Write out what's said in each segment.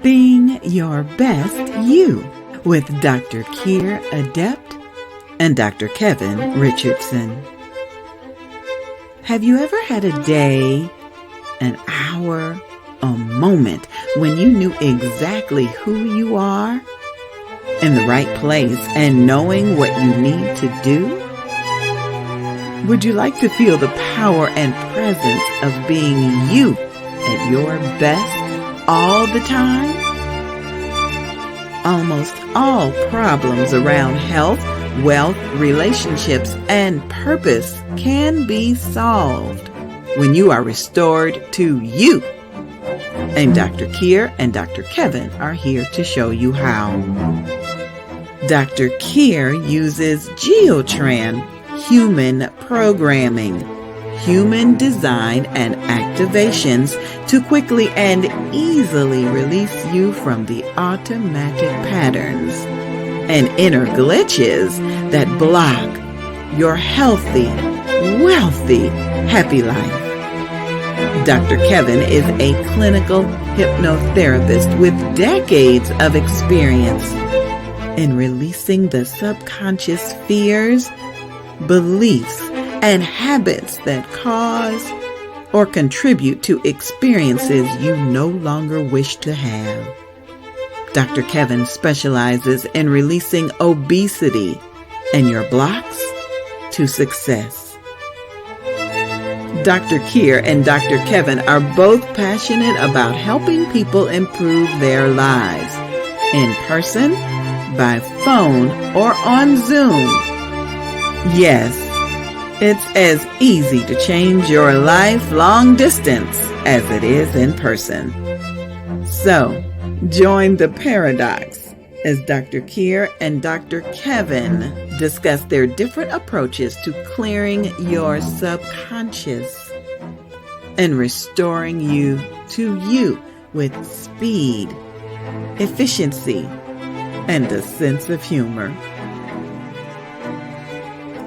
Being Your Best You with Dr. Keir Adept and Dr. Kevin Richardson. Have you ever had a day, an hour, a moment when you knew exactly who you are, in the right place, and knowing what you need to do? Would you like to feel the power and presence of being you at your best all the time? Almost all problems around health, wealth, relationships, and purpose can be solved when you are restored to you. And Dr. Keir and Dr. Kevin are here to show you how. Dr. Keir uses Geotran human programming, human design, and activations to quickly and easily release you from the automatic patterns and inner glitches that block your healthy, wealthy, happy life. Dr. Kevin is a clinical hypnotherapist with decades of experience in releasing the subconscious fears, beliefs, and habits that cause or contribute to experiences you no longer wish to have. Dr. Kevin specializes in releasing obesity and your blocks to success. Dr. Keir and Dr. Kevin are both passionate about helping people improve their lives in person, by phone, or on Zoom. Yes, it's as easy to change your life long distance as it is in person. So, join the paradox as Dr. Keir and Dr. Kevin discuss their different approaches to clearing your subconscious and restoring you to you with speed, efficiency, and a sense of humor.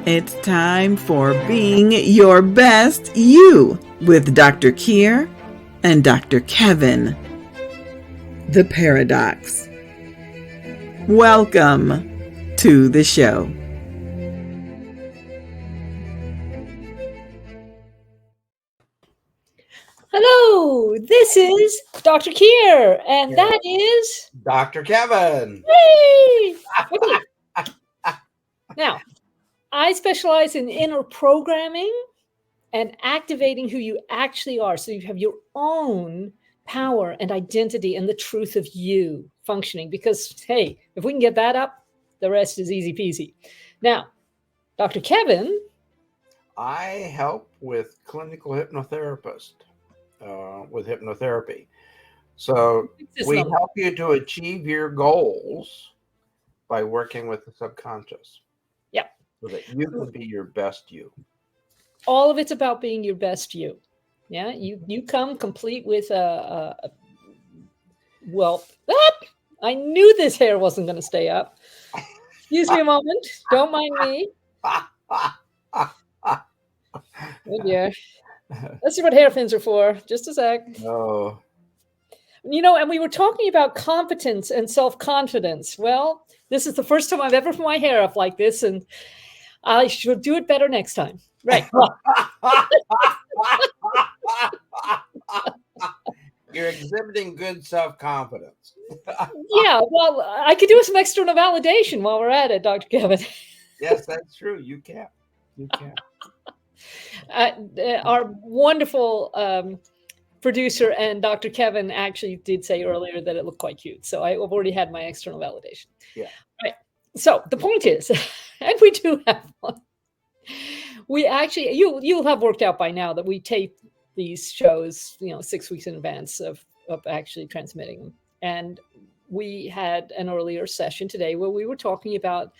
It's time for Being Your Best You with Dr. Keir and Dr. Kevin. The Paradox. Welcome to the show. Hello, this is Dr. Keir, and that is Dr. Kevin. Yay! Okay. Now, I specialize in inner programming and activating who you actually are, so you have your own power and identity and the truth of you functioning. Because, hey, if we can get that up, the rest is easy peasy. Now, Dr. Kevin. I help with clinical hypnotherapist, with hypnotherapy. So we help you to achieve your goals by working with the subconscious. Yeah. So that you can be your best you. All of it's about being your best you. Yeah. You come complete with well, I knew this hair wasn't going to stay up. Excuse me a moment. Don't mind me. Oh dear. Let's see what hairpins are for. Just a sec. Oh. You know, and we were talking about competence and self-confidence. Well, this is the first time I've ever put my hair up like this, and I should do it better next time. Right. You're exhibiting good self-confidence. Yeah, well, I could do some external validation while we're at it, Dr. Kevin. Yes, that's true. You can. You can. Our wonderful producer and Dr. Kevin actually did say earlier that it looked quite cute. So I've already had my external validation. Yeah. Right. So the point is, and we do have one, we actually, you'll have worked out by now that we tape these shows, 6 weeks in advance of actually transmitting them. And we had an earlier session today where we were talking about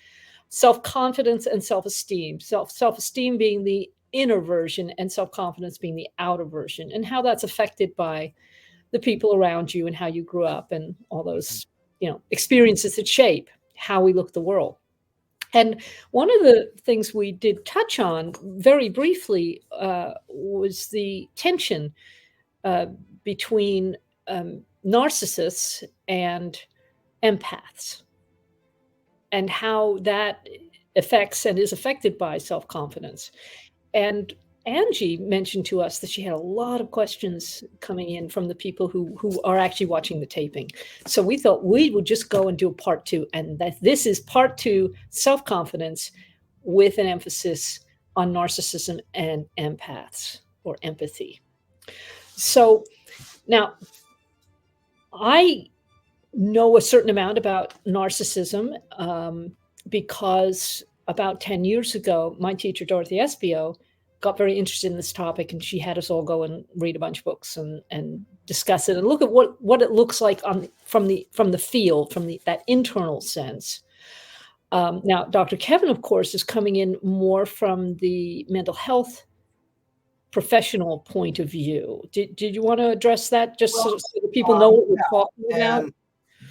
self-confidence and self-esteem, self-esteem being the inner version and self-confidence being the outer version, and how that's affected by the people around you and how you grew up and all those, experiences that shape how we look at the world. And one of the things we did touch on very briefly was the tension between narcissists and empaths, and how that affects and is affected by self-confidence. And Angie mentioned to us that she had a lot of questions coming in from the people who are actually watching the taping. So we thought we would just go and do a part 2, and that this is part 2, self-confidence, with an emphasis on narcissism and empaths, or empathy. So now, I know a certain amount about narcissism because about 10 years ago, my teacher, Dorothy Espio, got very interested in this topic, and she had us all go and read a bunch of books and discuss it and look at what it looks like from the field, from that internal sense. Now, Dr. Kevin, of course, is coming in more from the mental health professional point of view. Did you want to address that, just so that people know what we're talking about? And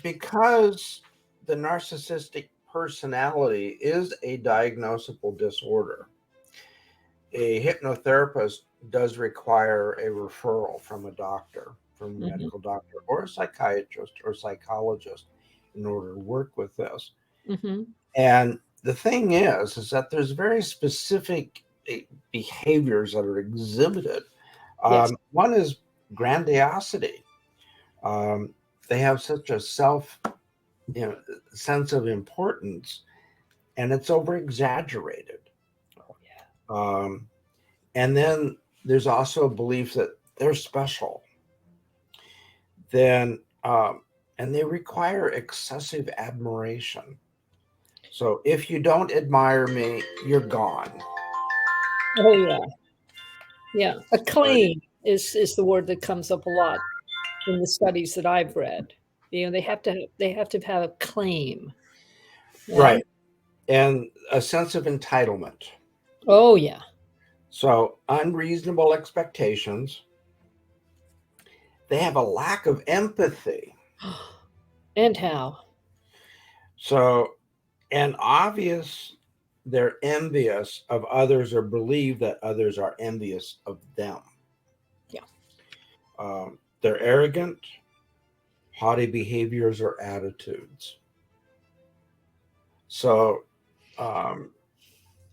because the narcissistic personality is a diagnosable disorder, a hypnotherapist does require a referral from a doctor, from a medical doctor, or a psychiatrist or psychologist in order to work with this. And the thing is that there's very specific behaviors that are exhibited. Yes. One is grandiosity. They have such a sense of importance, and it's over exaggerated. And then there's also a belief that they're special. Then, and they require excessive admiration. So if you don't admire me, you're gone. Oh yeah, yeah. Acclaim is the word that comes up a lot in the studies that I've read. They have to have a claim, right? And a sense of entitlement. Oh yeah. So unreasonable expectations. They have a lack of empathy. And how? So, and obvious, they're envious of others, or believe that others are envious of them. Yeah. They're arrogant, haughty behaviors or attitudes. So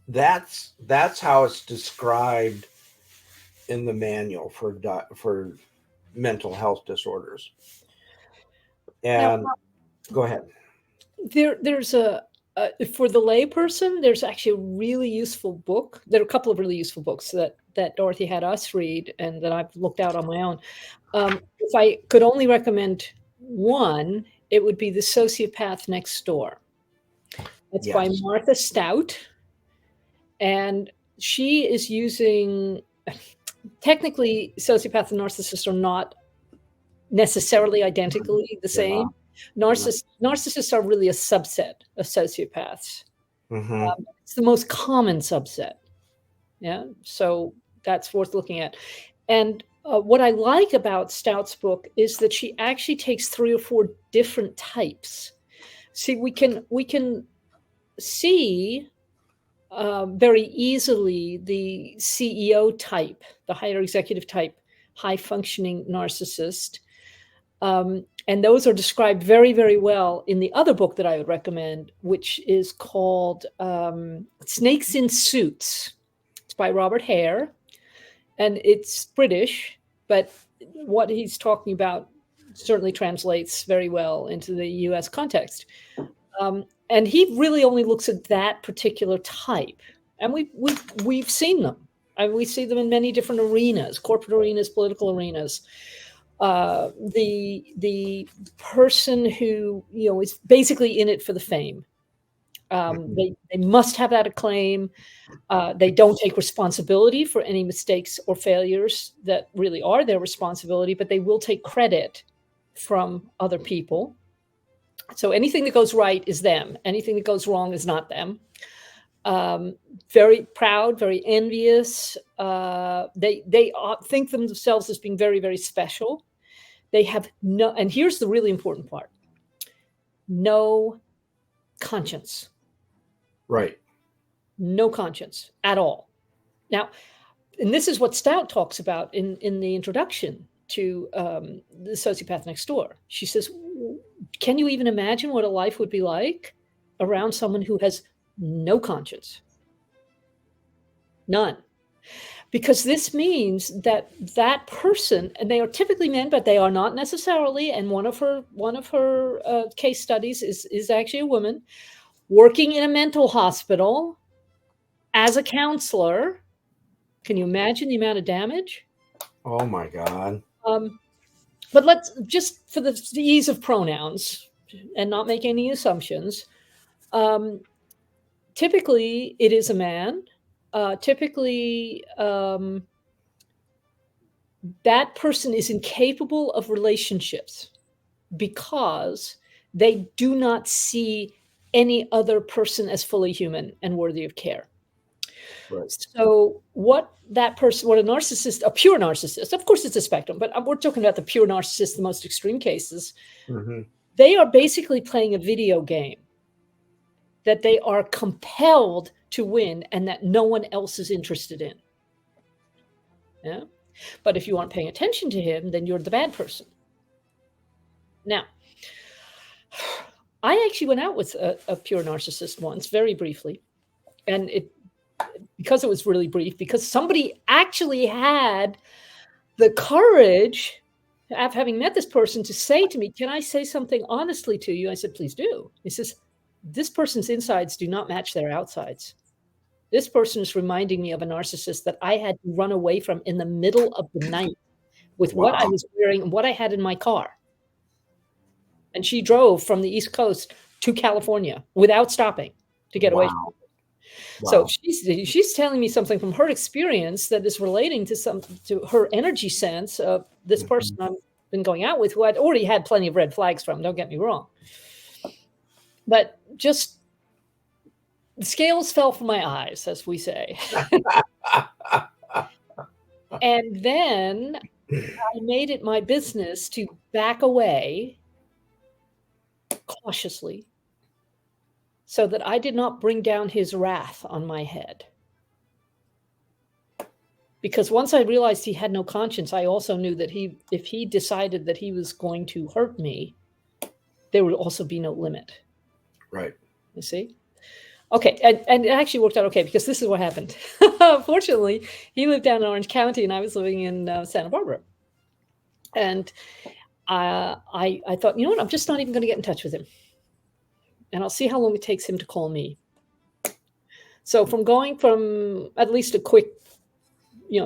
that's how it's described in the manual for mental health disorders. And now, go ahead. There's for the layperson, there's actually a really useful book. There are a couple of really useful books that Dorothy had us read and that I've looked out on my own. If I could only recommend one, it would be The Sociopath Next Door. It's by Martha Stout. And she is using, technically, sociopath and narcissists are not necessarily identically the same. Narcissists are really a subset of sociopaths. It's the most common subset. Yeah, so that's worth looking at. And what I like about Stout's book is that she actually takes 3 or 4 different types. See, we can see very easily the CEO type, the higher executive type, high functioning narcissist. And those are described very, very well in the other book that I would recommend, which is called Snakes in Suits. It's by Robert Hare, and it's British, but what he's talking about certainly translates very well into the US context. And he really only looks at that particular type. And we've seen them. And we see them in many different arenas, corporate arenas, political arenas. The person who, is basically in it for the fame. They must have that acclaim. They don't take responsibility for any mistakes or failures that really are their responsibility, but they will take credit from other people. So anything that goes right is them. Anything that goes wrong is not them. Very proud, very envious. They think themselves as being very, very special. They have no, and here's the really important part, no conscience. Right. No conscience at all. Now, and this is what Stout talks about in the introduction the sociopath next door. She says, can you even imagine what a life would be like around someone who has no conscience? None. Because this means that that person, and they are typically men, but they are not necessarily. And one of her case studies is actually a woman working in a mental hospital as a counselor. Can you imagine the amount of damage? Oh my God. But let's just, for the ease of pronouns and not make any assumptions, typically it is a man. Typically, that person is incapable of relationships because they do not see any other person as fully human and worthy of care. Right. So what a narcissist, a pure narcissist, of course it's a spectrum, but we're talking about the pure narcissist, the most extreme cases. Mm-hmm. They are basically playing a video game that they are compelled to win and that no one else is interested in. Yeah. But if you aren't paying attention to him, then you're the bad person. Now, I actually went out with a pure narcissist once, very briefly. And because it was really brief, because somebody actually had the courage, after having met this person, to say to me, can I say something honestly to you? I said, please do. He says, this person's insides do not match their outsides. This person is reminding me of a narcissist that I had to run away from in the middle of the night with what I was wearing and what I had in my car. And she drove from the East Coast to California without stopping to get away from it. So she's telling me something from her experience that is relating to her energy sense of this person I've been going out with, who I'd already had plenty of red flags from, don't get me wrong. But just the scales fell from my eyes, as we say. And then I made it my business to back away cautiously so that I did not bring down his wrath on my head. Because once I realized he had no conscience, I also knew that if he decided that he was going to hurt me, there would also be no limit. Right. You see? Okay, and it actually worked out okay, because this is what happened. Fortunately, he lived down in Orange County and I was living in Santa Barbara. And I thought, you know what, I'm just not even going to get in touch with him. And I'll see how long it takes him to call me. So from going from at least a quick,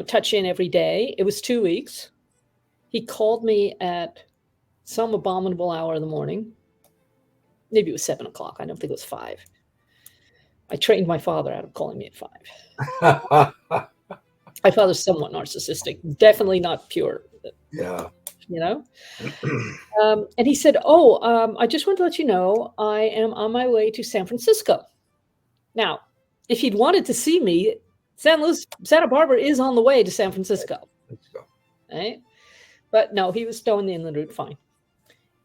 touch in every day, it was 2 weeks. He called me at some abominable hour in the morning. Maybe it was 7 o'clock. I don't think it was 5. I trained my father out of calling me at 5. My father's somewhat narcissistic, definitely not pure. Yeah. And he said, I just want to let you know, I am on my way to San Francisco. Now, if he'd wanted to see me, Santa Barbara is on the way to San Francisco. Let's go. Right? But no, he was going the inland route fine.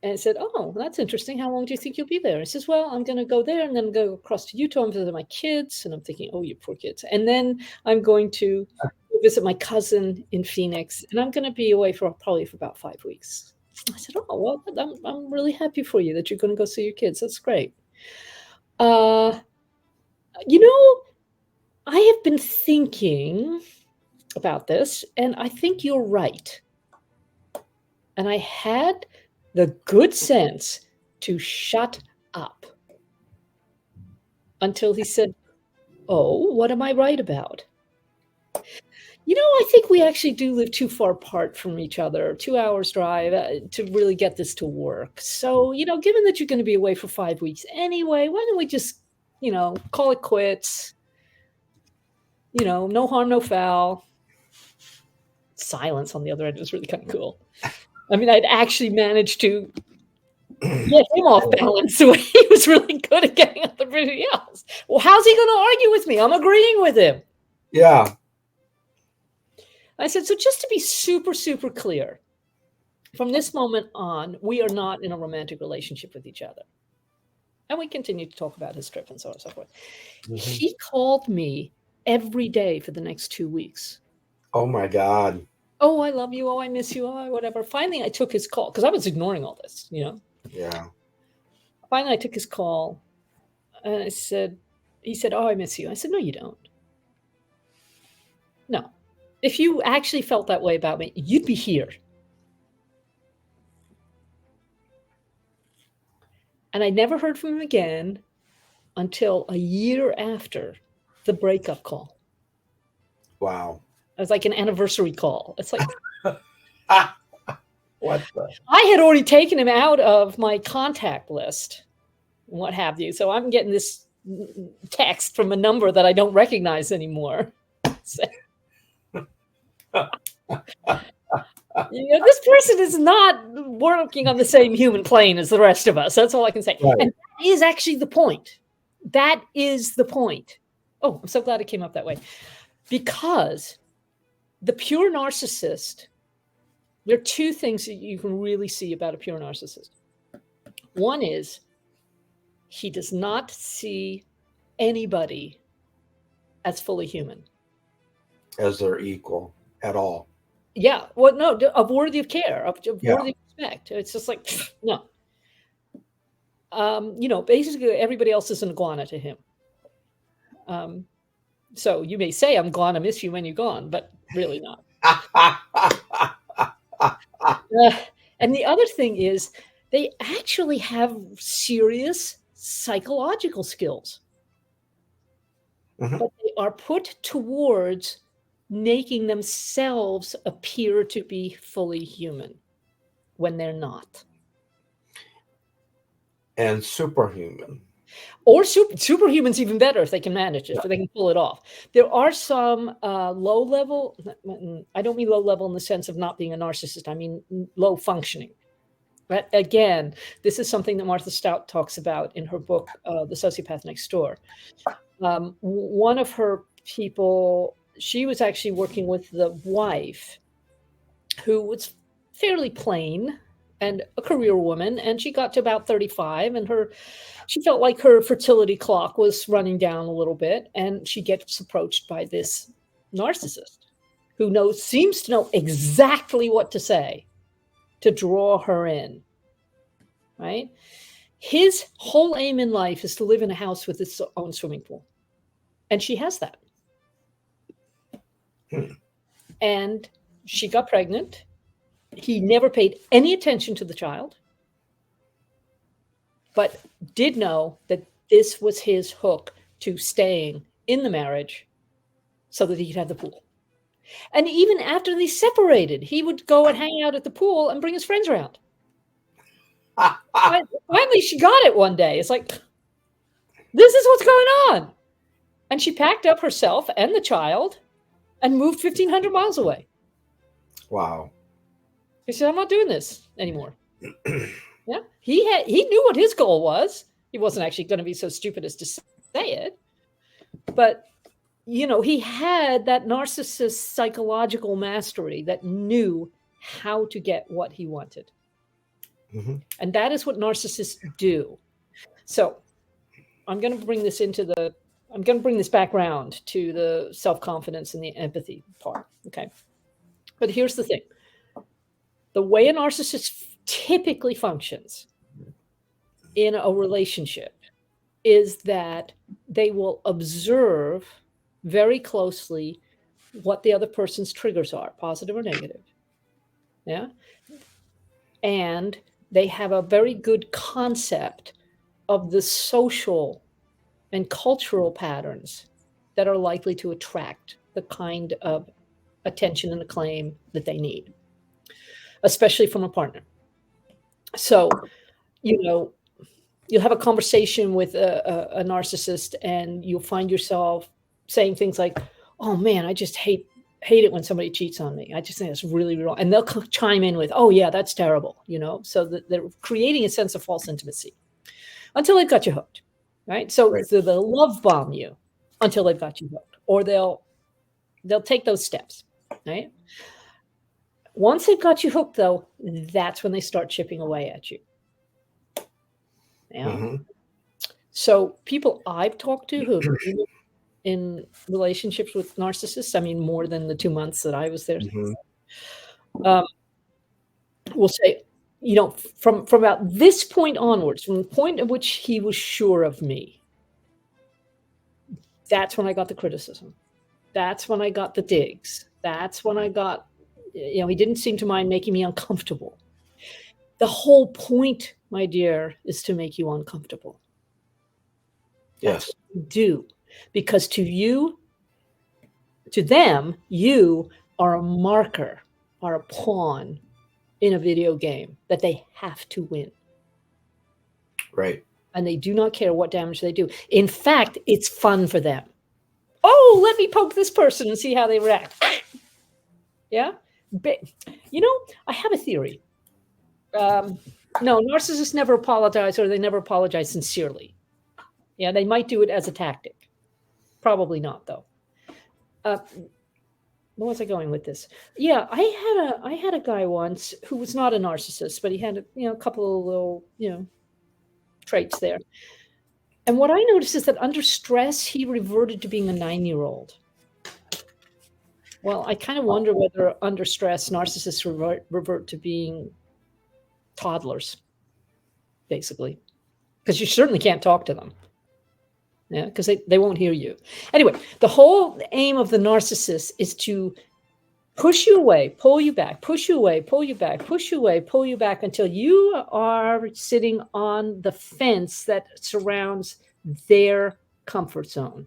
And I said, that's interesting. How long do you think you'll be there? He says, well, I'm going to go there and then go across to Utah and visit my kids. And I'm thinking, you poor kids. And then I'm going to visit my cousin in Phoenix. And I'm going to be away probably for about 5 weeks. I said, I'm really happy for you that you're going to go see your kids. That's great. I have been thinking about this, and I think you're right. And I had the good sense to shut up until he said, what am I right about? I think we actually do live too far apart from each other, 2 hours drive to really get this to work. So, given that you're going to be away for 5 weeks anyway, why don't we just, call it quits? No harm, no foul. Silence on the other end was really kind of cool. I mean, I'd actually managed to get him off balance. So he was really good at getting up everybody else. Well, how's he going to argue with me? I'm agreeing with him. Yeah. I said, so just to be super, super clear, from this moment on, we are not in a romantic relationship with each other. And we continued to talk about his trip and so on and so forth. Mm-hmm. He called me every day for the next 2 weeks. Oh, my God. Oh, I love you. Oh, I miss you. Oh, whatever. Finally, I took his call because I was ignoring all this, Yeah. Finally, I took his call and he said, oh, I miss you. I said, no, you don't. No. If you actually felt that way about me, you'd be here. And I never heard from him again until a year after the breakup call. Wow. It was like an anniversary call. It's like, What the? I had already taken him out of my contact list and what have you. So I'm getting this text from a number that I don't recognize anymore. So, this person is not working on the same human plane as the rest of us. That's all I can say. Right. And that is actually the point. That is the point. Oh, I'm so glad it came up that way. Because the pure narcissist, there are two things that you can really see about a pure narcissist. One is he does not see anybody as fully human. As their equal at all. Yeah. Well, no, of worthy of care, of worthy of respect. It's just like, no. Basically everybody else is an iguana to him. So you may say, I'm gone, I miss you when you're gone, but really not. And the other thing is they actually have serious psychological skills. Mm-hmm. But they are put towards making themselves appear to be fully human when they're not. And superhuman. Or superhuman's even better if they can manage it, if they can pull it off. There are some low level, I don't mean low level in the sense of not being a narcissist, I mean low functioning. But again, this is something that Martha Stout talks about in her book, The Sociopath Next Door. One of her people, she was actually working with the wife who was fairly plain and a career woman, and she got to about 35 and she felt like her fertility clock was running down a little bit, and she gets approached by this narcissist who seems to know exactly what to say to draw her in, right? His whole aim in life is to live in a house with its own swimming pool. And she has that. And she got pregnant. He never paid any attention to the child, but did know that this was his hook to staying in the marriage so that he could have the pool. And even after they separated, he would go and hang out at the pool and bring his friends around. Finally, she got it one day. It's like, this is what's going on. And she packed up herself and the child and moved 1,500 miles away. Wow. He said, I'm not doing this anymore. Yeah. He knew what his goal was. He wasn't actually going to be so stupid as to say it. But, he had that narcissist psychological mastery that knew how to get what he wanted. Mm-hmm. And that is what narcissists do. So I'm going to bring this back around to the self-confidence and the empathy part. Okay. But here's the thing. The way a narcissist typically functions in a relationship is that they will observe very closely what the other person's triggers are, positive or negative. Yeah. And they have a very good concept of the social and cultural patterns that are likely to attract the kind of attention and acclaim that they need, especially from a partner. So, you'll have a conversation with a narcissist and you'll find yourself saying things like, oh man, I just hate it when somebody cheats on me. I just think that's really wrong. And they'll chime in with, oh yeah, that's terrible. So that they're creating a sense of false intimacy until they've got you hooked. Right. So they'll love bomb you until they've got you hooked, or they'll take those steps. Right. Once they've got you hooked, though, that's when they start chipping away at you. Yeah. Mm-hmm. So people I've talked to who have been in relationships with narcissists, I mean, more than the 2 months that I was there, We'll say, from about this point onwards, from the point at which he was sure of me, that's when I got the criticism. That's when I got the digs. That's when I got, he didn't seem to mind making me uncomfortable. The whole point, my dear, is to make you uncomfortable. That's Yes. what we do. Because to them, you are a marker, are a pawn in a video game that they have to win. Right. And they do not care what damage they do. In fact, it's fun for them. Oh, let me poke this person and see how they react. Yeah? But, I have a theory. No, narcissists never apologize, or they never apologize sincerely. Yeah, they might do it as a tactic. Probably not, though. Where was I going with this? Yeah, I had a guy once who was not a narcissist, but he had a couple of little traits there. And what I noticed is that under stress, he reverted to being a 9-year-old. Well, I kind of wonder whether under stress, narcissists revert to being toddlers, basically, because you certainly can't talk to them. Yeah, because they won't hear you. Anyway, the whole aim of the narcissist is to push you away, pull you back, push you away, pull you back, push you away, pull you back until you are sitting on the fence that surrounds their comfort zone.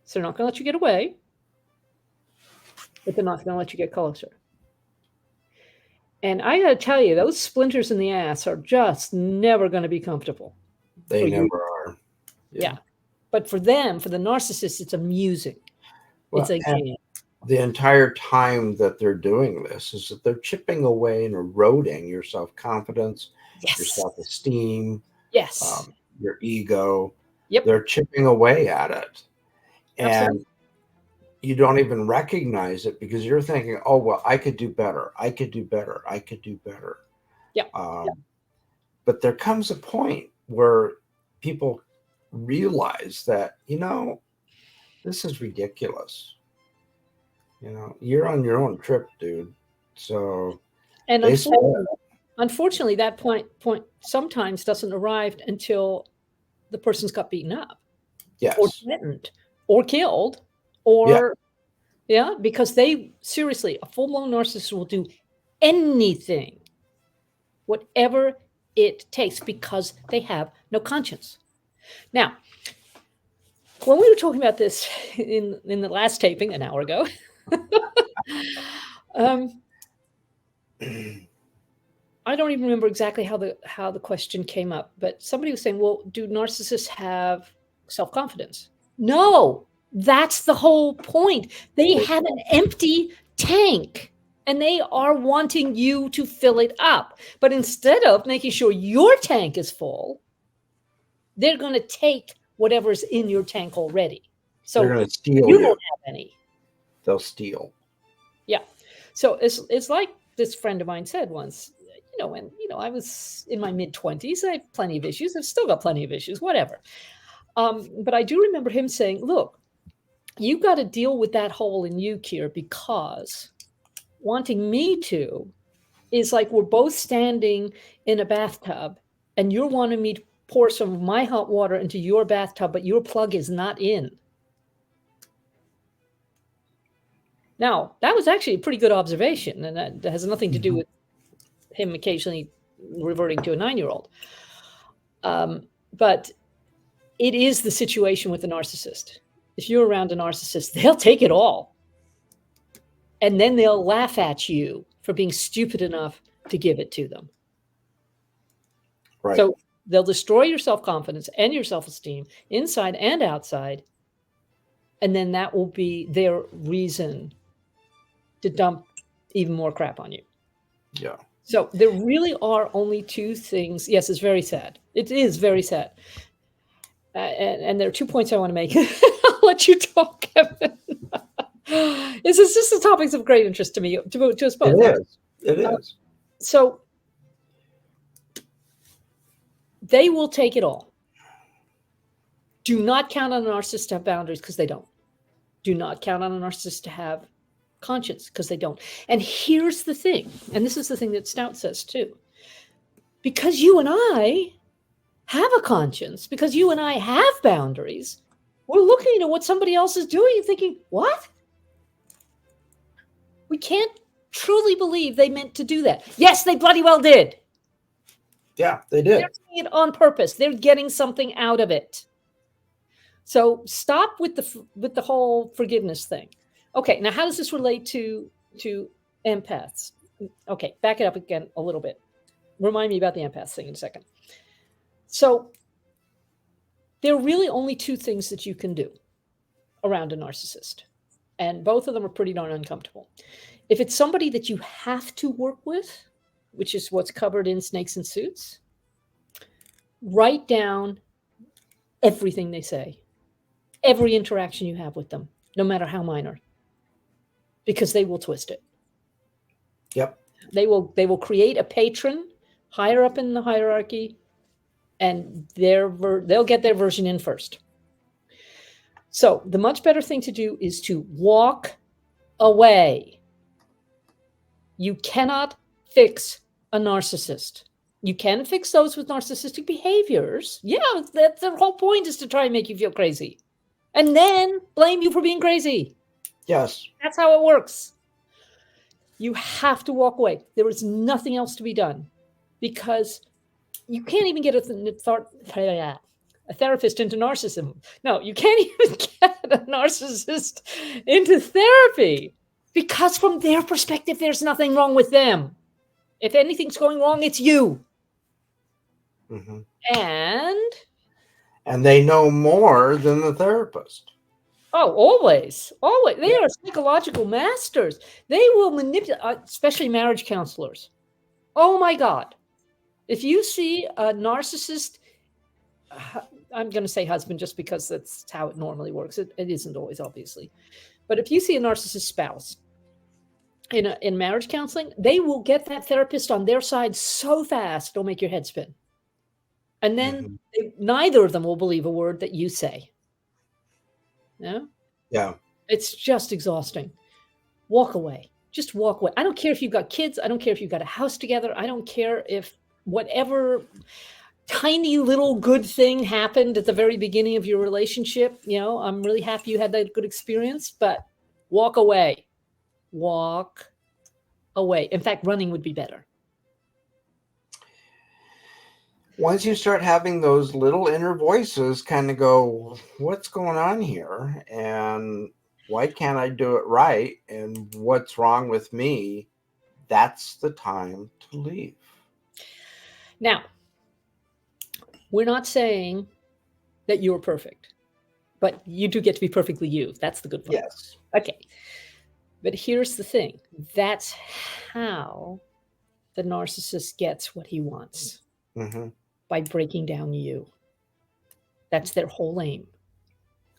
So they're not going to let you get away, but they're not going to let you get closer. And I got to tell you, those splinters in the ass are just never going to be comfortable. They never are. Yeah. But for them, for the narcissist, it's amusing. Well, it's a game. The entire time that they're doing this is that they're chipping away and eroding your self-confidence, Yes. your self-esteem, Yes. Your ego. Yep. They're chipping away at it. Absolutely. And you don't even recognize it because you're thinking, oh, well, I could do better. I could do better. I could do better. Yeah. But there comes a point where people realize that, this is ridiculous. You're on your own trip, dude. So, and unfortunately, that point sometimes doesn't arrive until the person's got beaten up, yes, or threatened, or killed, or because they seriously, a full-blown narcissist will do anything, whatever it takes, because they have no conscience. Now, when we were talking about this in the last taping an hour ago, I don't even remember exactly how the question came up, but somebody was saying, well, do narcissists have self-confidence? No, that's the whole point. They have an empty tank and they are wanting you to fill it up. But instead of making sure your tank is full, they're going to take whatever's in your tank already. So they're going to steal you don't have any. They'll steal. Yeah. So it's like this friend of mine said once, when I was in my mid-20s, I had plenty of issues. I've still got plenty of issues, whatever. But I do remember him saying, look, you got to deal with that hole in you, Keir, because wanting me to is like we're both standing in a bathtub and you're wanting me to pour some of my hot water into your bathtub, but your plug is not in. Now, that was actually a pretty good observation, and that has nothing to do with him occasionally reverting to a 9-year-old. But it is the situation with the narcissist. If you're around a narcissist, they'll take it all. And then they'll laugh at you for being stupid enough to give it to them. Right. So they'll destroy your self-confidence and your self-esteem inside and outside. And then that will be their reason to dump even more crap on you. Yeah. So there really are only two things. Yes, it's very sad. It is very sad. And there are 2 points I want to make. I'll let you talk, Kevin. This is just the topics of great interest to me, to us both. It is. So they will take it all. Do not count on a narcissist to have boundaries, because they don't. Do not count on a narcissist to have conscience, because they don't. And here's the thing, and this is the thing that Stout says too. Because you and I have a conscience, because you and I have boundaries, we're looking at what somebody else is doing and thinking, what? We can't truly believe they meant to do that. Yes, they bloody well did. Yeah, they did. They're doing it on purpose. They're getting something out of it. So stop with the whole forgiveness thing. Okay, now how does this relate to empaths? Okay, back it up again a little bit. Remind me about the empaths thing in a second. So there are really only two things that you can do around a narcissist, and both of them are pretty darn uncomfortable. If it's somebody that you have to work with, which is what's covered in Snakes and Suits, write down everything they say, every interaction you have with them, no matter how minor, because they will twist it. Yep. They will create a patron higher up in the hierarchy, and they'll get their version in first. So the much better thing to do is to walk away. You cannot fix a narcissist. You can fix those with narcissistic behaviors. Yeah, that's the whole point, is to try and make you feel crazy and then blame you for being crazy. Yes. That's how it works. You have to walk away. There is nothing else to be done, because you can't even get a therapist into narcissism. No, you can't even get a narcissist into therapy, because from their perspective, there's nothing wrong with them. If anything's going wrong, it's you. Mm-hmm. And they know more than the therapist. Oh, always. They are psychological masters. They will manipulate, especially marriage counselors. Oh my God. If you see a narcissist, I'm going to say husband just because that's how it normally works. It isn't always, obviously. But if you see a narcissist spouse in marriage counseling, they will get that therapist on their side so fast, it'll make your head spin. And then neither of them will believe a word that you say. No? Yeah. It's just exhausting. Walk away. Just walk away. I don't care if you've got kids. I don't care if you've got a house together. I don't care if whatever tiny little good thing happened at the very beginning of your relationship. I'm really happy you had that good experience, but walk away. Walk away. In fact, running would be better. Once you start having those little inner voices kind of go, what's going on here? And why can't I do it right? And what's wrong with me? That's the time to leave. Now, we're not saying that you're perfect, but you do get to be perfectly you. That's the good part. Yes. Okay. But here's the thing. That's how the narcissist gets what he wants. Mm-hmm. By breaking down you. That's their whole aim.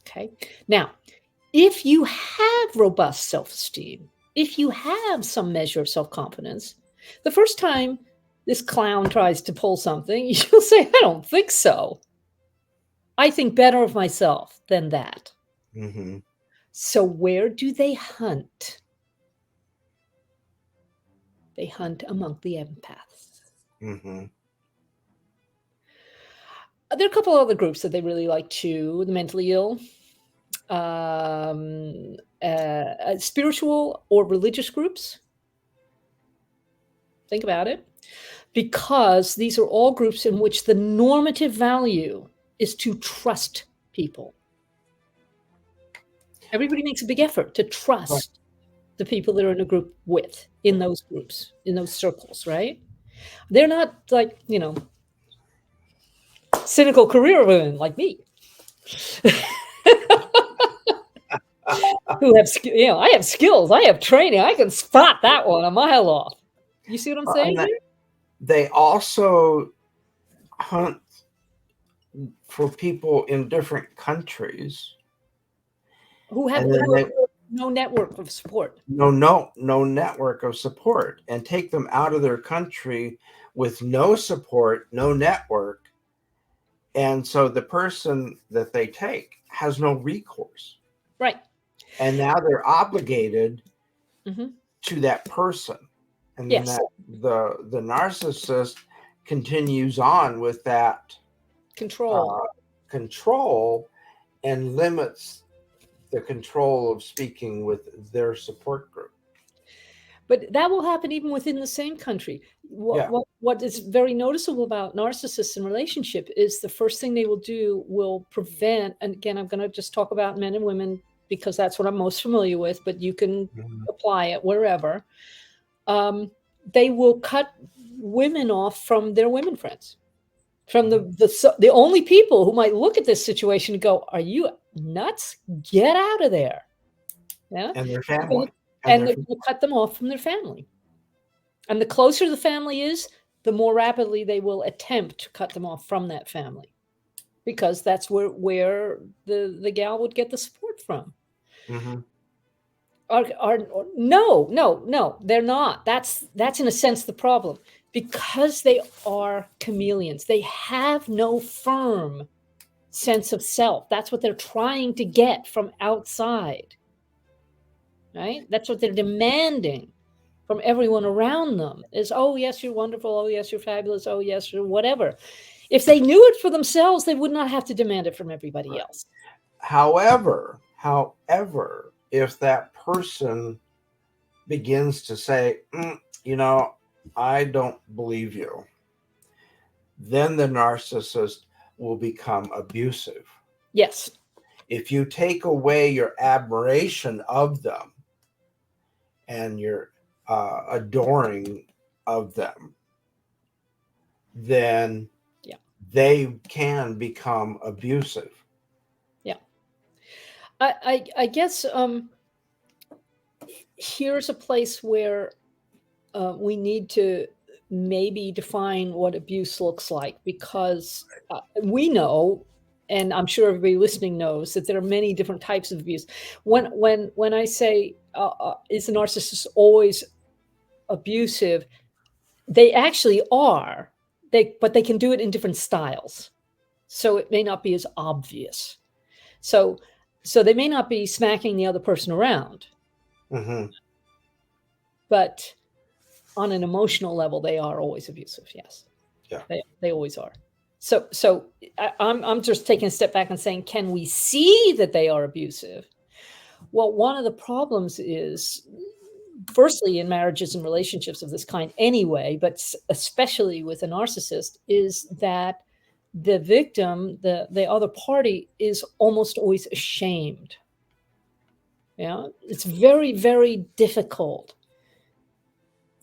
Okay. Now, if you have robust self-esteem, if you have some measure of self-confidence, the first time this clown tries to pull something, you'll say, I don't think so. I think better of myself than that. Mm-hmm. So where do they hunt? They hunt among the empaths. Mm-hmm. There are a couple other groups that they really like too. The mentally ill, spiritual or religious groups. Think about it. Because these are all groups in which the normative value is to trust people. Everybody makes a big effort to trust the people they're in a group with, in those groups, in those circles, right? They're not like, cynical career women like me who have, I have skills, I have training, I can spot that one a mile off. You see what I'm saying? They also hunt for people in different countries who have no network of support. No network of support, and take them out of their country with no support, no network. And so the person that they take has no recourse. Right. And now they're obligated to that person. And Yes. then the narcissist continues on with that control and limits the control of speaking with their support group. But that will happen even within the same country. What is very noticeable about narcissists in relationship is the first thing they will do will prevent, and again, I'm going to just talk about men and women because that's what I'm most familiar with, but you can apply it wherever. They will cut women off from their women friends, from the only people who might look at this situation and go, "Are you nuts? Get out of there!" Yeah, and their family. And they will cut them off from their family. And the closer the family is, the more rapidly they will attempt to cut them off from that family, because that's where the gal would get the support from. No, they're not. That's in a sense the problem, because they are chameleons. They have no firm sense of self. That's what they're trying to get from outside. Right? That's what they're demanding from everyone around them is, oh, yes, you're wonderful. Oh, yes, you're fabulous. Oh, yes, you're whatever. If they knew it for themselves, they would not have to demand it from everybody else. However, if that person begins to say, I don't believe you, then the narcissist will become abusive. Yes. If you take away your admiration of them and your adoring of them, then they can become abusive. Yeah. I guess here's a place where we need to maybe define what abuse looks like, because we know, and I'm sure everybody listening knows, that there are many different types of abuse. When I say, is the narcissist always abusive? They actually are. But they can do it in different styles, so it may not be as obvious. So they may not be smacking the other person around, but on an emotional level, they are always abusive. Yes, they always are. So I'm just taking a step back and saying, can we see that they are abusive? Well, one of the problems is, firstly, in marriages and relationships of this kind anyway, but especially with a narcissist, is that the victim, the other party, is almost always ashamed. Yeah, it's very, very difficult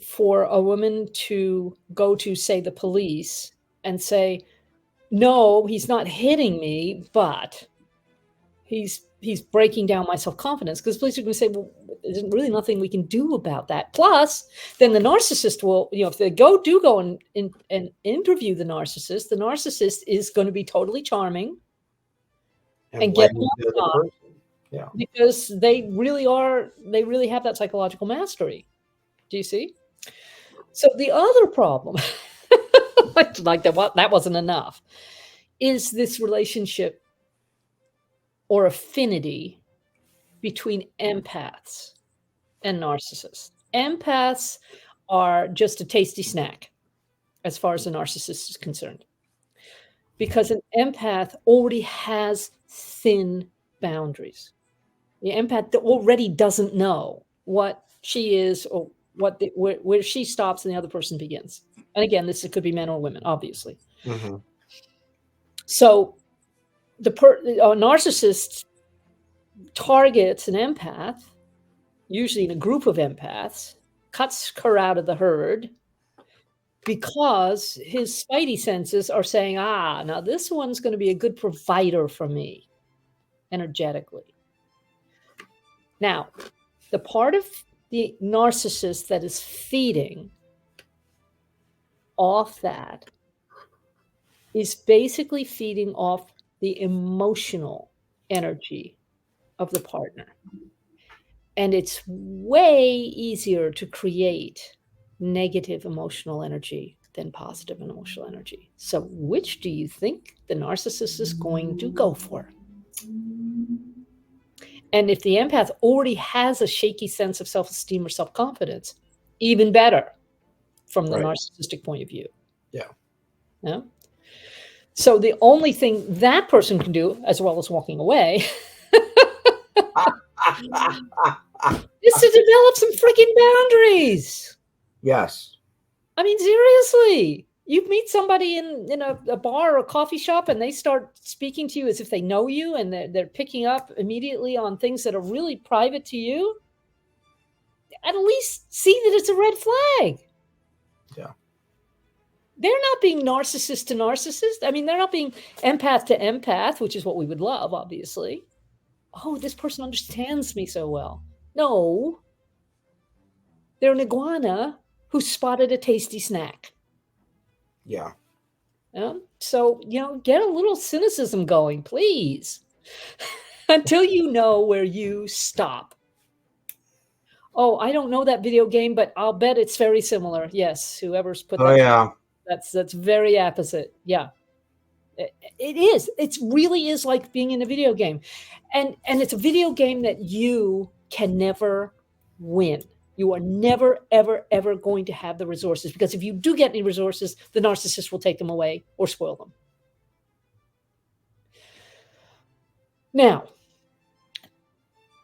for a woman to go to, say, the police and say, no, he's not hitting me, but he's breaking down my self-confidence, because police are going to say, well, there's really nothing we can do about that. Plus, then the narcissist will, if they go and interview the narcissist is going to be totally charming and get them on top, because they really have that psychological mastery. Do you see? So the other problem, like that wasn't enough, is this relationship or affinity between empaths and narcissists. Empaths are just a tasty snack as far as a narcissist is concerned, because an empath already has thin boundaries. The empath already doesn't know what she is, or where she stops and the other person begins. And again, this could be men or women, obviously. So the narcissist targets an empath, usually in a group of empaths, cuts her out of the herd, because his spidey senses are saying, now this one's going to be a good provider for me energetically. Now, the part of the narcissist that is feeding off that is basically feeding off the emotional energy of the partner. And it's way easier to create negative emotional energy than positive emotional energy. So which do you think the narcissist is going to go for? And if the empath already has a shaky sense of self-esteem or self-confidence, even better from the narcissistic point of view. Yeah. So the only thing that person can do, as well as walking away, is to develop some freaking boundaries. Yes. I mean, seriously, you meet somebody in a bar or a coffee shop and they start speaking to you as if they know you, and they're picking up immediately on things that are really private to you. At least see that it's a red flag. Yeah. They're not being narcissist to narcissist. I mean, they're not being empath to empath, which is what we would love, obviously. Oh, this person understands me so well. No. They're an iguana who spotted a tasty snack. Yeah. So, get a little cynicism going, please, until you know where you stop. Oh, I don't know that video game, but I'll bet it's very similar. Yes, whoever's put that. Oh, yeah. That's very opposite. Yeah. It is. It really is like being in a video game. And it's a video game that you can never win. You are never, ever, ever going to have the resources, because if you do get any resources, the narcissist will take them away or spoil them. Now,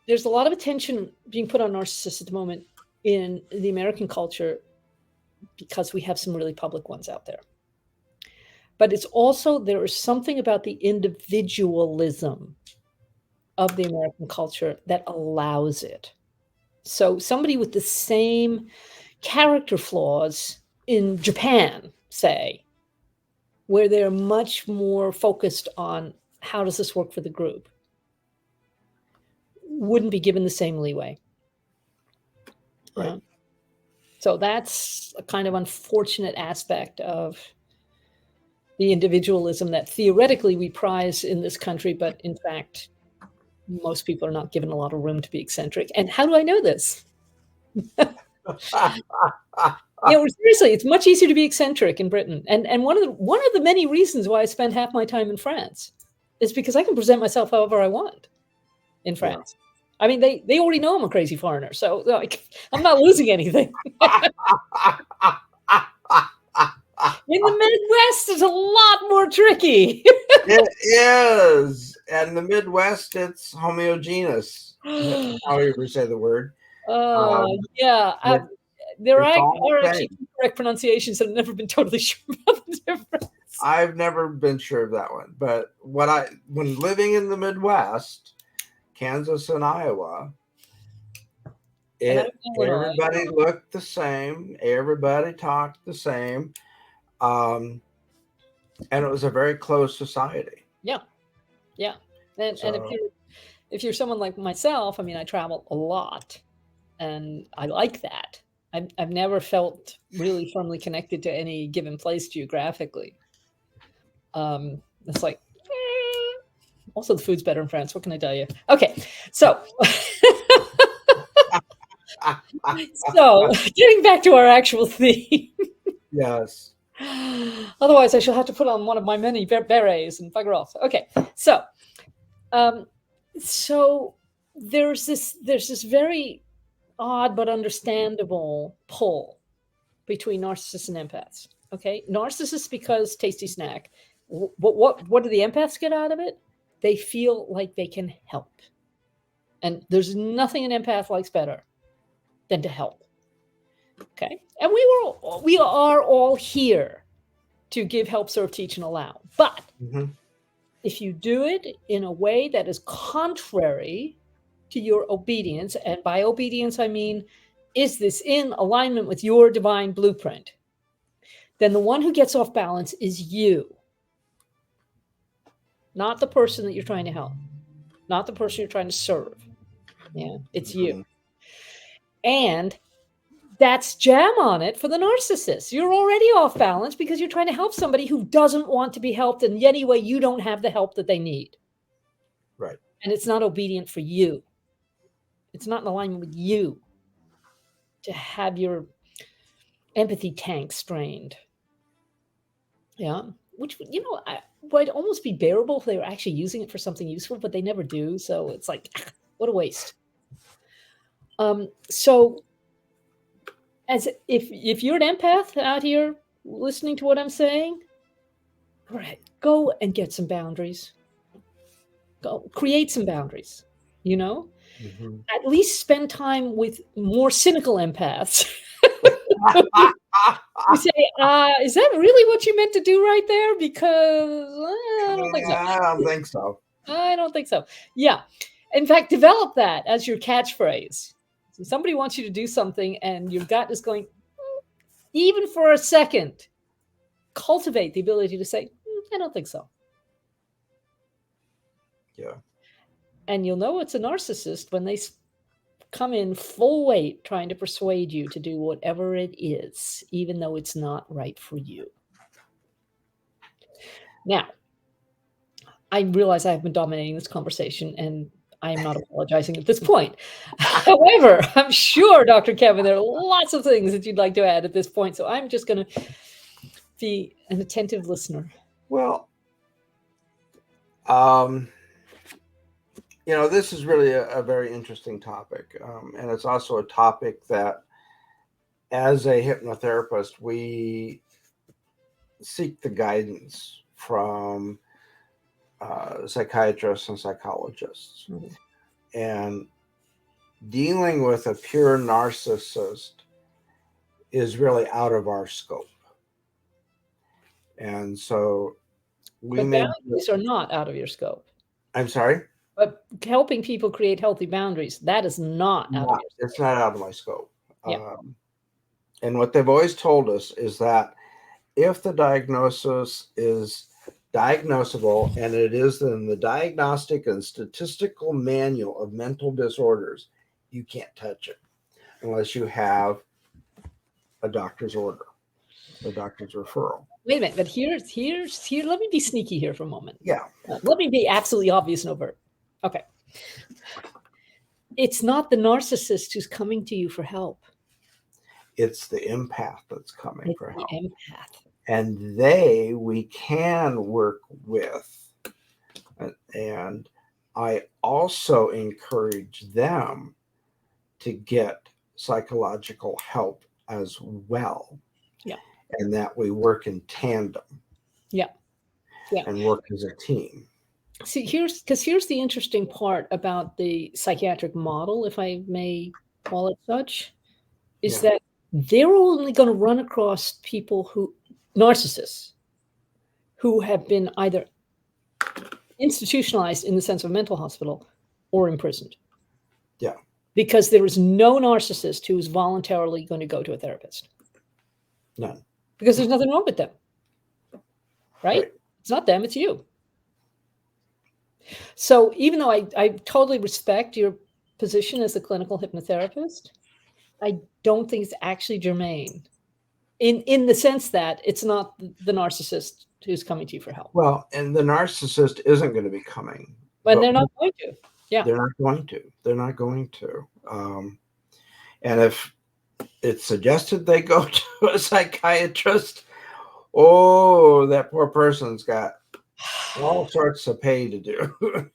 there's a lot of attention being put on narcissists at the moment in the American culture because we have some really public ones out there. But it's also, there is something about the individualism of the American culture that allows it. So somebody with the same character flaws in Japan, say, where they're much more focused on how does this work for the group, wouldn't be given the same leeway. Right. So that's a kind of unfortunate aspect of the individualism that theoretically we prize in this country, but in fact, most people are not given a lot of room to be eccentric. And how do I know this? Seriously, it's much easier to be eccentric in Britain. And one of the many reasons why I spend half my time in France is because I can present myself however I want in France. Yeah. I mean, they already know I'm a crazy foreigner, so I'm not losing anything. In the Midwest, it's a lot more tricky. It is. And the Midwest, it's homogeneous. However you say the word. Yeah. There are actually correct pronunciations that I've never been totally sure about the difference. I've never been sure of that one. But when living in the Midwest, Kansas and Iowa, everybody looked the same. Everybody talked the same. And it was a very closed society. Yeah. And if you're someone like myself, I mean, I travel a lot, and I like that. I've never felt really firmly connected to any given place geographically. It's like, also the food's better in France. What can I tell you? Okay, so getting back to our actual theme. Yes. Otherwise, I shall have to put on one of my many berets and bugger off. Okay, so there's this very odd but understandable pull between narcissists and empaths. Okay, narcissists because tasty snack. What do the empaths get out of it? They feel like they can help, and there's nothing an empath likes better than to help. Okay, and we are all here to give, help, serve, teach, and allow. But if you do it in a way that is contrary to your obedience, and by obedience I mean, is this in alignment with your divine blueprint, then the one who gets off balance is you, not the person that you're trying to help, not the person you're trying to serve. Yeah, it's you. And that's jam on it for the narcissist. You're already off balance because you're trying to help somebody who doesn't want to be helped, and anyway, you don't have the help that they need. Right. And it's not obedient for you. It's not in alignment with you to have your empathy tank strained. Yeah. Which, would almost be bearable if they were actually using it for something useful, but they never do. So it's like, What a waste. So as if you're an empath out here listening to what I'm saying, right, go and get some boundaries. Go create some boundaries, you know? Mhm. At least spend time with more cynical empaths. You say, is that really what you meant to do right there? Because I don't think so. I don't think so. I don't think so. Yeah. In fact, develop that as your catchphrase. So somebody wants you to do something and your gut is going, even for a second, cultivate the ability to say, I don't think so. Yeah. And you'll know it's a narcissist when they come in full weight trying to persuade you to do whatever it is, even though it's not right for you. Now, I realize I've been dominating this conversation and I am not apologizing at this point. However, I'm sure, Dr. Kevin, there are lots of things that you'd like to add at this point. So I'm just going to be an attentive listener. Well, this is really a very interesting topic. And it's also a topic that, as a hypnotherapist, we seek the guidance from psychiatrists and psychologists. Mm-hmm. And dealing with a pure narcissist is really out of our scope. And so but boundaries are not out of your scope. I'm sorry? But helping people create healthy boundaries, that is not out of your scope. It's not out of my scope. Yeah. And what they've always told us is that if the diagnosis is diagnosable, and it is in the Diagnostic and Statistical Manual of Mental Disorders, you can't touch it unless you have a doctor's order, a doctor's referral. Wait a minute, but here. Let me be sneaky here for a moment. Yeah. Let me be absolutely obvious and overt. Okay. It's not the narcissist who's coming to you for help. It's the empath that's coming for help. The empath. And we can work with. And I also encourage them to get psychological help as well. Yeah. And that we work in tandem. Yeah. Yeah. And work as a team. See, here's the interesting part about the psychiatric model, if I may call it such, is that they're only going to run across people narcissists who have been either institutionalized in the sense of a mental hospital or imprisoned. Yeah. Because there is no narcissist who's voluntarily going to go to a therapist. None. Because there's nothing wrong with them. Right? It's not them, it's you. So even though I totally respect your position as a clinical hypnotherapist, I don't think it's actually germane in the sense that it's not the narcissist who's coming to you for help. Well, and the narcissist isn't going to be coming. But they're not going to. Yeah. They're not going to. They're not going to. And if it's suggested they go to a psychiatrist, that poor person's got all sorts of pay to do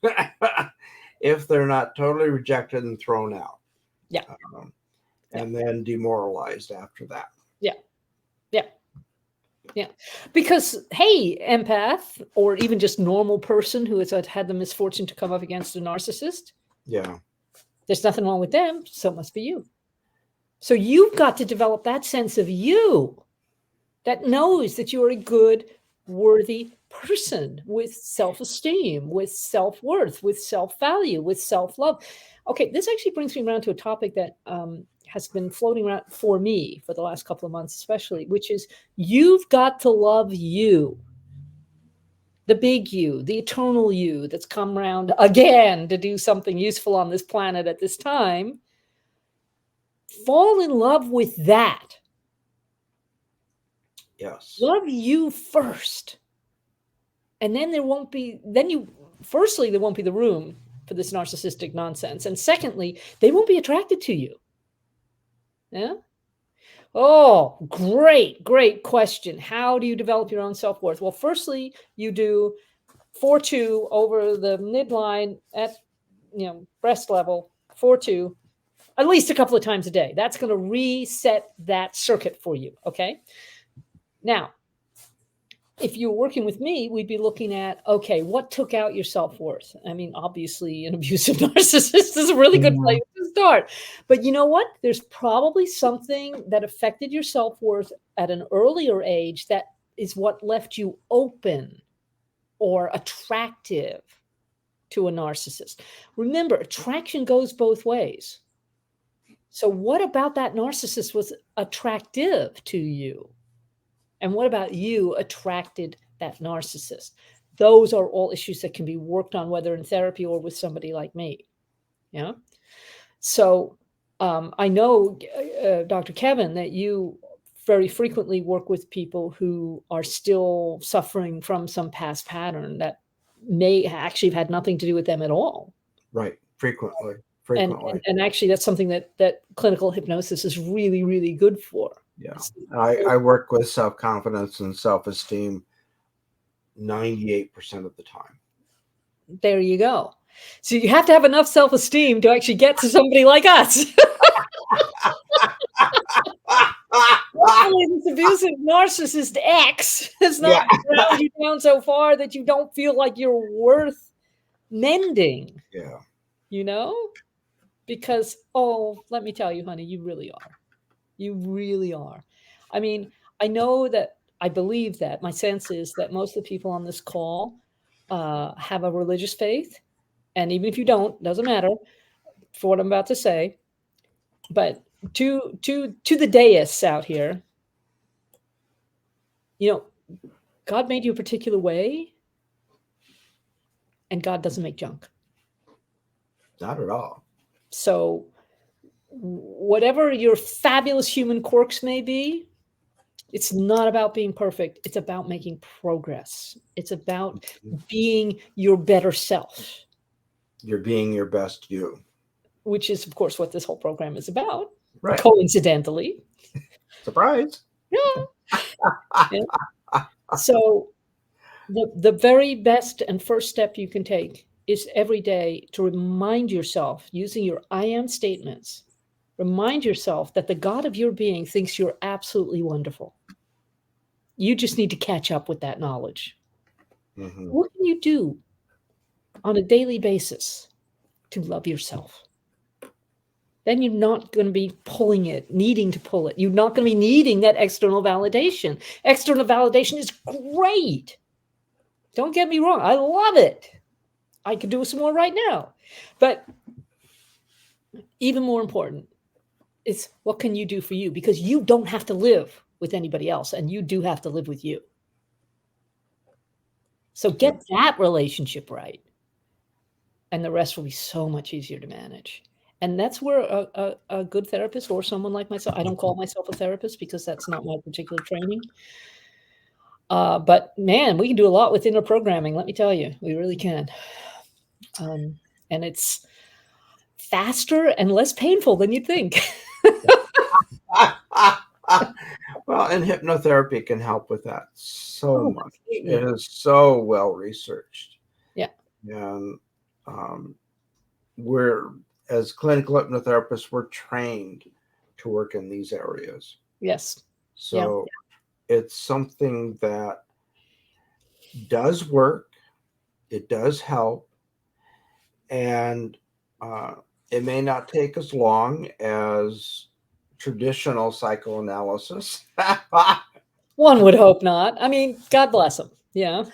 if they're not totally rejected and thrown out. Yeah. And then demoralized after that. Yeah. Yeah. Yeah. Because, hey, empath, or even just normal person who has had the misfortune to come up against a narcissist. Yeah. There's nothing wrong with them. So it must be you. So you've got to develop that sense of you that knows that you're a good, worthy person with self-esteem, with self-worth, with self-value, with self-love. Okay, this actually brings me around to a topic that has been floating around for me for the last couple of months, especially, which is you've got to love you. The big you, the eternal you that's come around again to do something useful on this planet at this time. Fall in love with that. Yes. Love you first. And then there won't be the room for this narcissistic nonsense. And secondly, they won't be attracted to you. Yeah. Oh, great question. How do you develop your own self-worth? Well, firstly, you do 4-2 over the midline at breast level, 4-2, at least a couple of times a day. That's going to reset that circuit for you. Okay. Now, if you're working with me, we'd be looking at, okay, what took out your self-worth? I mean, obviously an abusive narcissist is a really good place to start. But you know what? There's probably something that affected your self-worth at an earlier age that is what left you open or attractive to a narcissist. Remember, attraction goes both ways. So what about that narcissist was attractive to you? And what about you attracted that narcissist? Those are all issues that can be worked on, whether in therapy or with somebody like me. Yeah. So I know, Dr. Kevin, that you very frequently work with people who are still suffering from some past pattern that may actually have had nothing to do with them at all. Right. Frequently. And actually, that's something that clinical hypnosis is really, really good for. Yeah. I work with self-confidence and self-esteem 98% of the time. There you go. So you have to have enough self-esteem to actually get to somebody like us. Hopefully this abusive narcissist X has not ground you down so far that you don't feel like you're worth mending. Yeah. Because, let me tell you, honey, you really are. You really are. I mean, I believe that my sense is that most of the people on this call have a religious faith. And even if you don't, doesn't matter for what I'm about to say. But to the deists out here, God made you a particular way, and God doesn't make junk. Not at all. So whatever your fabulous human quirks may be, it's not about being perfect. It's about making progress. It's about being your better self. You're being your best you. Which is, of course, what this whole program is about. Right. Coincidentally. Surprise. Yeah. So the very best and first step you can take is every day to remind yourself, using your I am statements, remind yourself that the God of your being thinks you're absolutely wonderful. You just need to catch up with that knowledge. Mm-hmm. What can you do on a daily basis to love yourself? Then you're not going to be needing to pull it. You're not going to be needing that external validation. External validation is great. Don't get me wrong. I love it. I could do some more right now. But even more important is what can you do for you? Because you don't have to live with anybody else, and you do have to live with you. So get that relationship right, and the rest will be so much easier to manage. And that's where a good therapist, or someone like myself, I don't call myself a therapist because that's not my particular training. But man, we can do a lot with inner programming. Let me tell you, we really can. And it's faster and less painful than you'd think. Well, and hypnotherapy can help with that so much. It is so well researched. Yeah. And we're, as clinical hypnotherapists, we're trained to work in these areas. Yes. So it's something that does work. It does help. And it may not take as long as traditional psychoanalysis. One would hope not. I mean, God bless them. Yeah.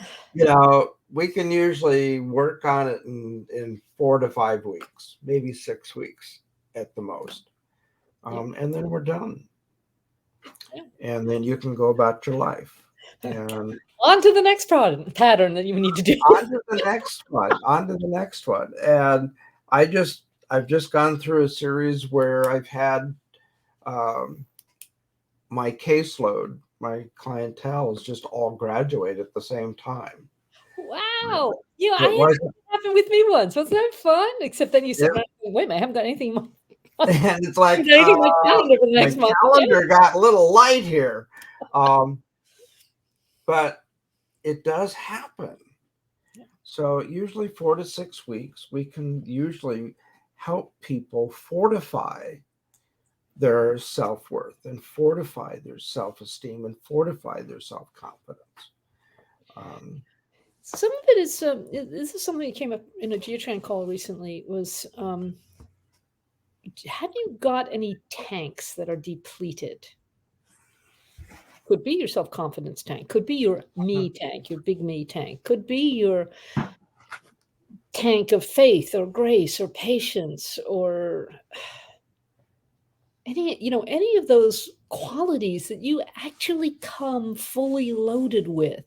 We can usually work on it in 4 to 5 weeks, maybe 6 weeks at the most. And then we're done. Yeah. And then you can go about your life. And on to the next pattern that you need to do. On to the next one. And I've just gone through a series where I've had my caseload, my clientele is just all graduate at the same time. Wow. I had that happen with me once. Wasn't that fun? Except then you said, wait a minute, I haven't got anything more. And it's like, my calendar got a little light here. But it does happen. So usually 4 to 6 weeks, we can usually help people fortify their self-worth and fortify their self-esteem and fortify their self-confidence. Some of it is, this is something that came up in a Geotran call recently, was, have you got any tanks that are depleted? Could be your self-confidence tank, could be your me tank, your big me tank, could be your tank of faith or grace or patience or any of those qualities that you actually come fully loaded with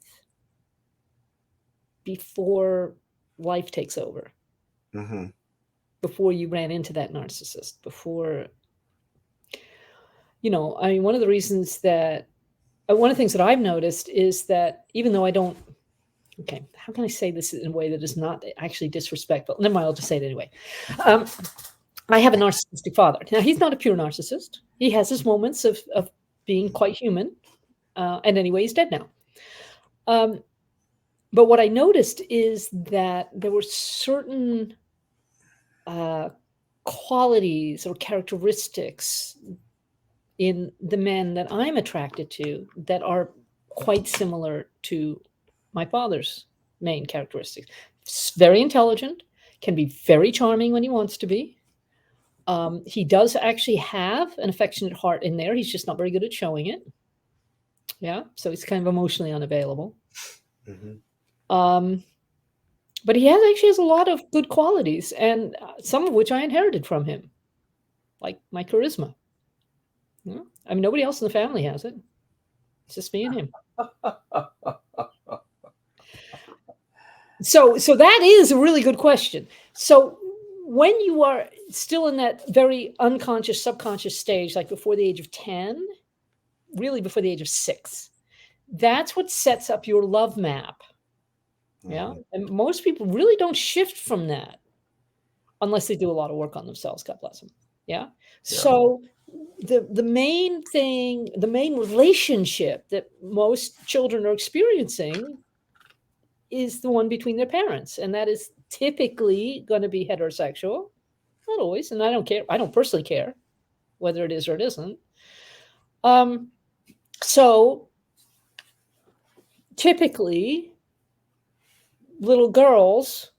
before life takes over. Mm-hmm. Before you ran into that narcissist, before, I mean, one of the things that I've noticed is that even though I don't, okay, how can I say this in a way that is not actually disrespectful? Never mind, I'll just say it anyway. I have a narcissistic father. Now, he's not a pure narcissist. He has his moments of being quite human. And anyway, he's dead now. But what I noticed is that there were certain qualities or characteristics in the men that I'm attracted to that are quite similar to my father's main characteristics. Very intelligent, can be very charming when he wants to be. He does actually have an affectionate heart in there. He's just not very good at showing it. Yeah, so he's kind of emotionally unavailable. Mm-hmm. But he actually has a lot of good qualities, and some of which I inherited from him, like my charisma. Yeah. I mean, nobody else in the family has it. It's just me and him. So that is a really good question. So when you are still in that very unconscious, subconscious stage, like before the age of 10, really before the age of 6, that's what sets up your love map. Yeah. And most people really don't shift from that unless they do a lot of work on themselves. God bless them. Yeah. So the main thing, the main relationship that most children are experiencing is the one between their parents. And that is typically going to be heterosexual. Not always. And I don't care. I don't personally care whether it is or it isn't. So typically, little girls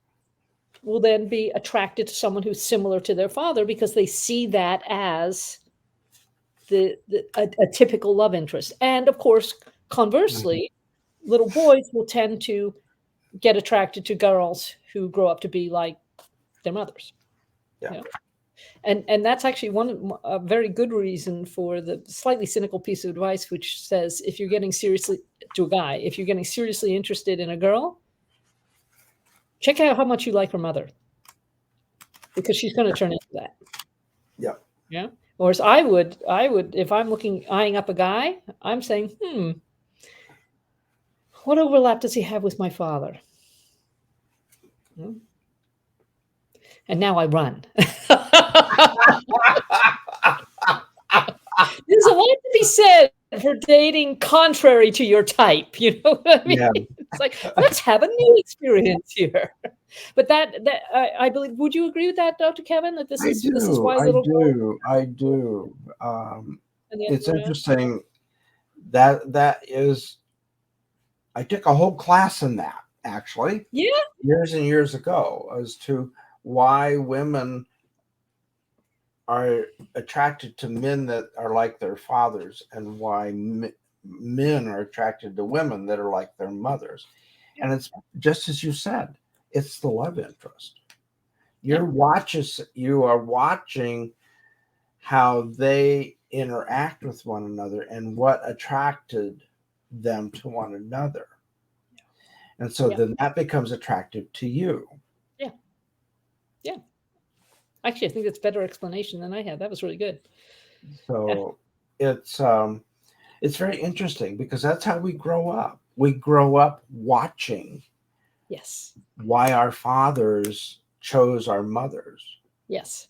will then be attracted to someone who's similar to their father because they see that as a typical love interest. And of course, conversely, little boys will tend to get attracted to girls who grow up to be like their mothers. Yeah. And that's actually a very good reason for the slightly cynical piece of advice, which says if you're getting seriously interested in a girl, check out how much you like her mother, because she's going to turn into that. Yeah. Yeah. Whereas I would, if I'm eyeing up a guy, I'm saying, what overlap does he have with my father? And now I run. There's a lot to be said for dating contrary to your type. You know what I mean? Yeah. It's like, let's have a new experience here. But that I believe, would you agree with that, Dr. Kevin? That this is why little girls? I do. It's interesting that is. I took a whole class in that, actually. Yeah. Years and years ago, as to why women are attracted to men that are like their fathers and why men are attracted to women that are like their mothers. And it's just as you said, it's the love interest. You are watching how they interact with one another and what attracted them to one another. And so then that becomes attractive to you. Yeah. Yeah. Actually, I think that's a better explanation than I had. That was really good. So it's very interesting because that's how we grow up. We grow up watching. Yes. Why our fathers chose our mothers. Yes.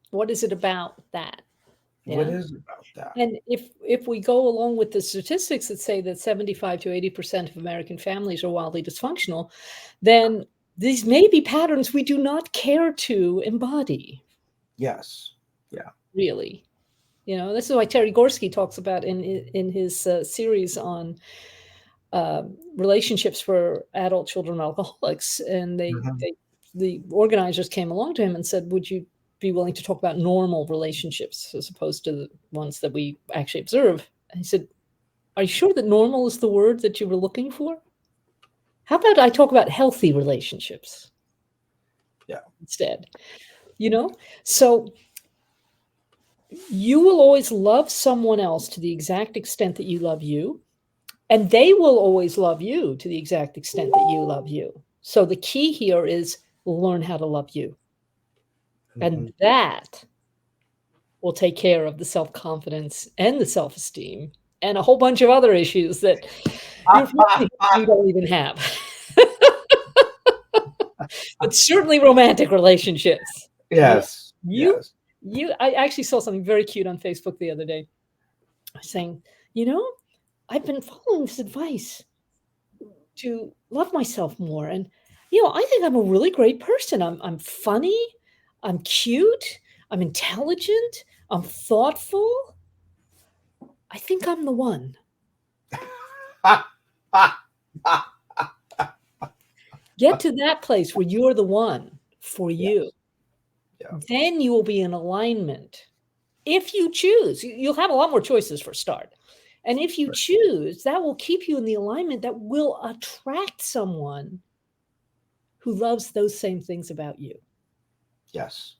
What is it about that What is about that? And if we go along with the statistics that say that 75 to 80% of American families are wildly dysfunctional, then these may be patterns we do not care to embody. Yes. Yeah. Really. This is why Terry Gorski talks about in his series on relationships for adult children of alcoholics. And the organizers came along to him and said, would you be willing to talk about normal relationships as opposed to the ones that we actually observe? And he said, are you sure that normal is the word that you were looking for? How about I talk about healthy relationships? Yeah. Instead, so you will always love someone else to the exact extent that you love you, and they will always love you to the exact extent that you love you. So the key here is learn how to love you. And that will take care of the self-confidence and the self-esteem and a whole bunch of other issues that you don't even have. But certainly romantic relationships. Yes. I actually saw something very cute on Facebook the other day saying, I've been following this advice to love myself more. And, I think I'm a really great person. I'm funny. I'm cute. I'm intelligent. I'm thoughtful. I think I'm the one. Get to that place where you're the one for you. Yeah. Then you will be in alignment. If you choose, you'll have a lot more choices for a start. And if you choose, that will keep you in the alignment that will attract someone who loves those same things about you. Yes.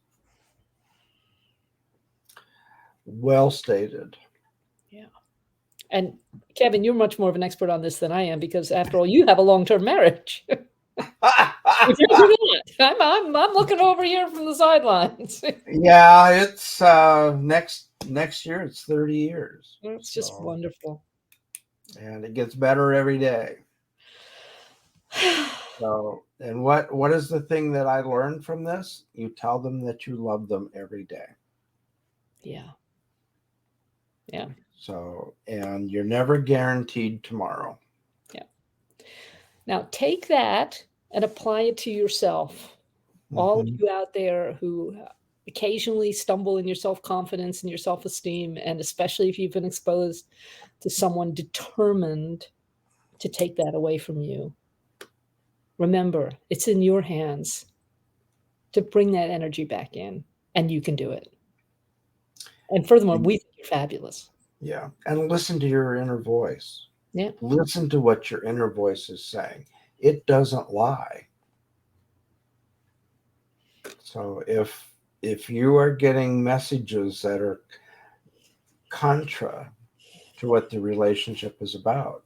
Well stated. Yeah. And Kevin, you're much more of an expert on this than I am, because after all, you have a long-term marriage. I'm looking over here from the sidelines. Yeah, it's next year it's 30 years. It's just wonderful. And it gets better every day. So, and what is the thing that I learned from this? You tell them that you love them every day. Yeah. Yeah. So, and you're never guaranteed tomorrow. Yeah. Now take that and apply it to yourself. All of you out there who occasionally stumble in your self-confidence and your self-esteem, and especially if you've been exposed to someone determined to take that away from you. Remember, it's in your hands to bring that energy back in, and you can do it. And furthermore, we think you're fabulous. Yeah. And listen to your inner voice. Yeah. Listen to what your inner voice is saying. It doesn't lie. So if you are getting messages that are contra to what the relationship is about,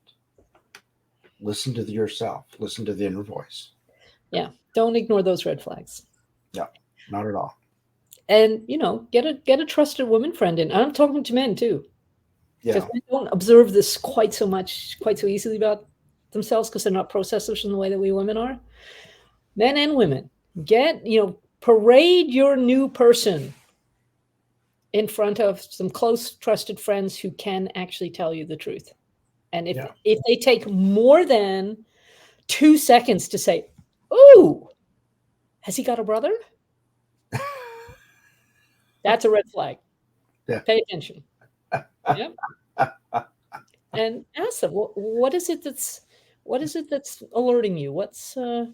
listen to yourself. Listen to the inner voice. Yeah. Don't ignore those red flags. Yeah, not at all. And, get a trusted woman friend in. I'm talking to men too. Yeah. Because men don't observe this quite so easily about themselves, because they're not processors in the way that we women are. Men and women, parade your new person in front of some close, trusted friends who can actually tell you the truth. And if they take more than 2 seconds to say, "Ooh, has he got a brother?" That's a red flag. Yeah. Pay attention. Yeah. And ask them, what is it that's alerting you? What are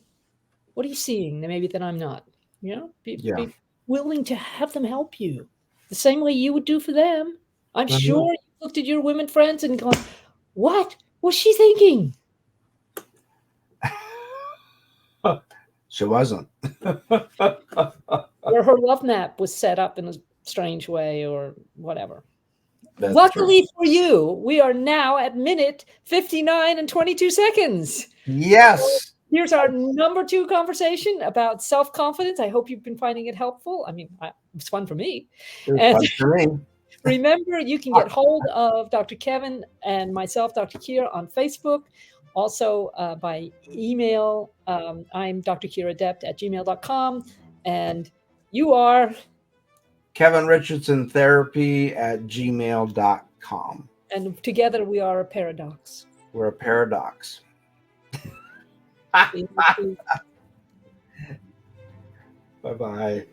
you seeing that maybe that I'm not? Be willing to have them help you the same way you would do for them. I'm sure you looked at your women friends and gone, what was she thinking? She wasn't. Or her love map was set up in a strange way or whatever. That's Luckily for you, we are now at minute 59 and 22 seconds. Yes. So here's our number 2 conversation about self-confidence. I hope you've been finding it helpful. I mean, it was fun for me. It was fun for me. Remember, you can get hold of Dr. Kevin and myself, Dr. Kier, on Facebook. Also by email. I'm drkieradept@gmail.com. And you are KevinRichardsonTherapy@gmail.com. And together we are a paradox. We're a paradox. Bye-bye.